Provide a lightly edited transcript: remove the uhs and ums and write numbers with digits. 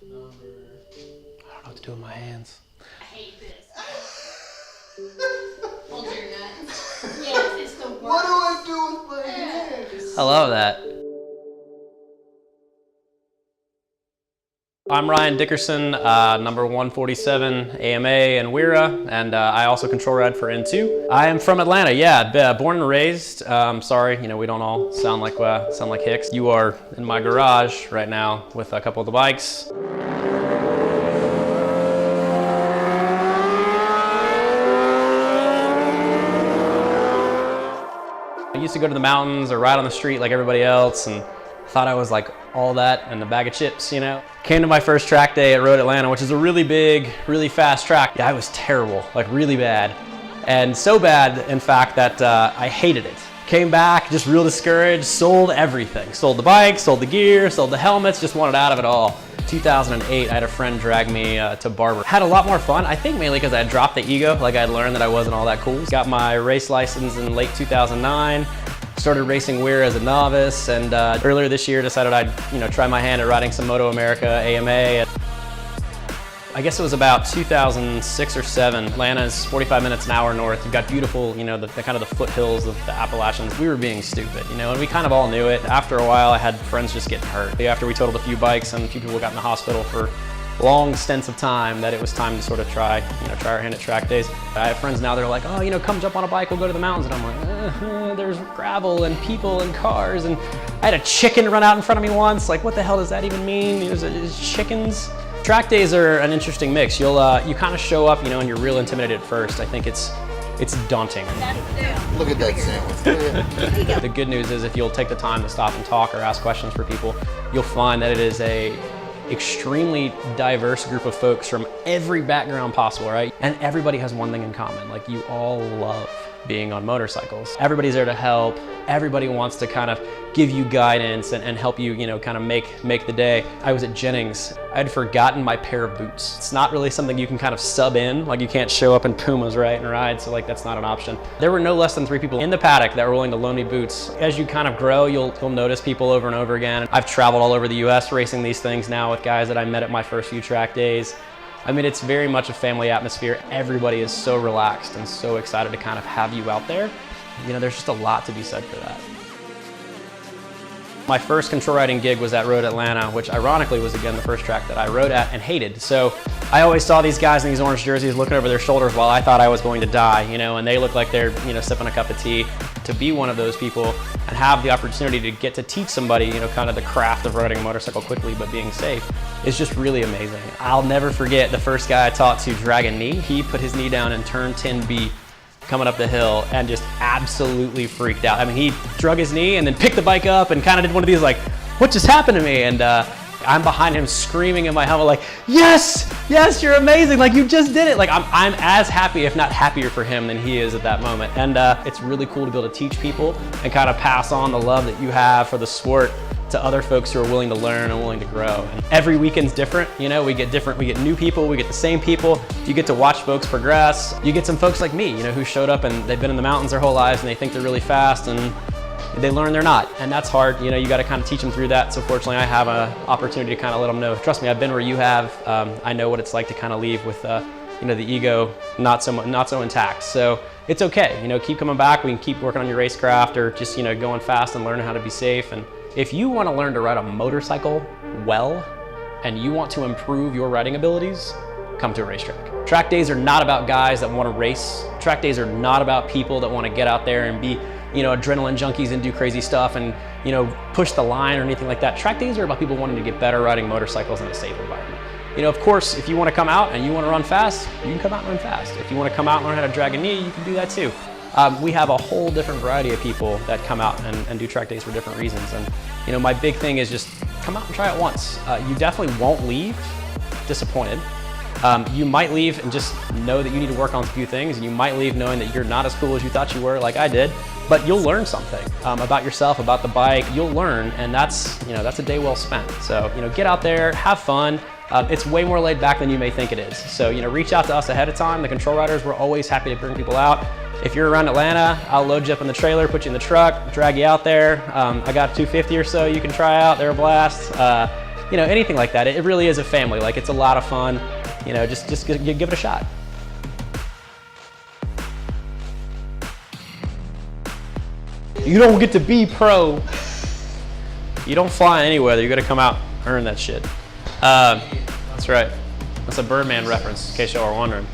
I don't know what to do with my hands. I hate this. Hold your nuts. Yes, it's the worst. What do I do with my hands? I love that. I'm Ryan Dickerson, number 147 AMA and WIRA, and I also control ride for N2. I am from Atlanta, yeah, born and raised. Sorry, we don't all sound like hicks. You are in my garage right now with a couple of the bikes. I used to go to the mountains or ride on the street like everybody else, and thought I was like all that and a bag of chips, Came to my first track day at Road Atlanta, which is a really big, really fast track. Yeah, I was terrible, like really bad. And so bad, in fact, that I hated it. Came back, just real discouraged, sold everything. Sold the bike, sold the gear, sold the helmets, just wanted out of it all. 2008, I had a friend drag me to Barber. Had a lot more fun, I think mainly because I had dropped the ego, like I'd learned that I wasn't all that cool. Got my race license in late 2009. Started racing WIRA as a novice, and earlier this year decided I'd try my hand at riding some Moto America AMA. I guess it was about 2006 or 7. Atlanta's 45 minutes an hour north. You've got beautiful, the kind of the foothills of the Appalachians. We were being stupid, and we kind of all knew it. After a while, I had friends just getting hurt. After we totaled a few bikes and a few people got in the hospital for long stints of time, that it was time to sort of try our hand at track days. I have friends now, they're like, oh, come jump on a bike, we'll go to the mountains. And I'm like, there's gravel and people and cars. And I had a chicken run out in front of me once. Like, what the hell does that even mean? There's chickens. Track days are an interesting mix. You kind of show up, and you're real intimidated at first. I think it's daunting. Look at that sandwich. The good news is if you'll take the time to stop and talk or ask questions for people, you'll find that it is a extremely diverse group of folks from every background possible, right? And everybody has one thing in common, like you all love being on motorcycles. Everybody's there to help. Everybody wants to kind of give you guidance and help you, kind of make the day. I was at Jennings. I had forgotten my pair of boots. It's not really something you can kind of sub in, like you can't show up in Pumas, right, and ride, so like that's not an option. There were no less than 3 people in the paddock that were willing to loan me boots. As you kind of grow, you'll notice people over and over again. I've traveled all over the US racing these things now with guys that I met at my first few track days. I mean, it's very much a family atmosphere. Everybody is so relaxed and so excited to kind of have you out there. There's just a lot to be said for that. My first control riding gig was at Road Atlanta, which ironically was again the first track that I rode at and hated. So I always saw these guys in these orange jerseys looking over their shoulders while I thought I was going to die, and they look like they're, sipping a cup of tea. To be one of those people and have the opportunity to get to teach somebody, kind of the craft of riding a motorcycle quickly but being safe is just really amazing. I'll never forget the first guy I taught to drag a knee. He put his knee down in turn 10B coming up the hill and just absolutely freaked out. I mean, he drug his knee and then picked the bike up and kind of did one of these like, what just happened to me? And I'm behind him screaming in my helmet like, yes, you're amazing, like you just did it. Like I'm as happy, if not happier for him than he is at that moment. And it's really cool to be able to teach people and kind of pass on the love that you have for the sport to other folks who are willing to learn and willing to grow. And every weekend's different, we get new people, we get the same people. You get to watch folks progress. You get some folks like me, who showed up and they've been in the mountains their whole lives and they think they're really fast and they learn they're not, and that's hard. You got to kind of teach them through that. So fortunately, I have an opportunity to kind of let them know. Trust me, I've been where you have. I know what it's like to kind of leave with, the ego not so intact. So it's okay. Keep coming back. We can keep working on your racecraft, or just going fast and learning how to be safe. And if you want to learn to ride a motorcycle well, and you want to improve your riding abilities, come to a racetrack. Track days are not about guys that want to race. Track days are not about people that want to get out there and be adrenaline junkies and do crazy stuff and, push the line or anything like that. Track days are about people wanting to get better riding motorcycles in a safe environment. Of course, if you want to come out and you want to run fast, you can come out and run fast. If you want to come out and learn how to drag a knee, you can do that too. We have a whole different variety of people that come out and do track days for different reasons. And, my big thing is just come out and try it once. You definitely won't leave disappointed. You might leave and just know that you need to work on a few things, and you might leave knowing that you're not as cool as you thought you were, like I did, but you'll learn something about yourself, about the bike. You'll learn, and that's a day well spent. So, get out there, have fun. It's way more laid back than you may think it is. So, reach out to us ahead of time. The control riders, we're always happy to bring people out. If you're around Atlanta, I'll load you up in the trailer, put you in the truck, drag you out there. I got 250 or so you can try out. They're a blast. you know, anything like that. It really is a family. Like, it's a lot of fun. You know, just give it a shot. You don't get to be pro. You don't fly any weather. You got to come out, earn that shit. That's right. That's a Birdman reference, in case y'all are wondering.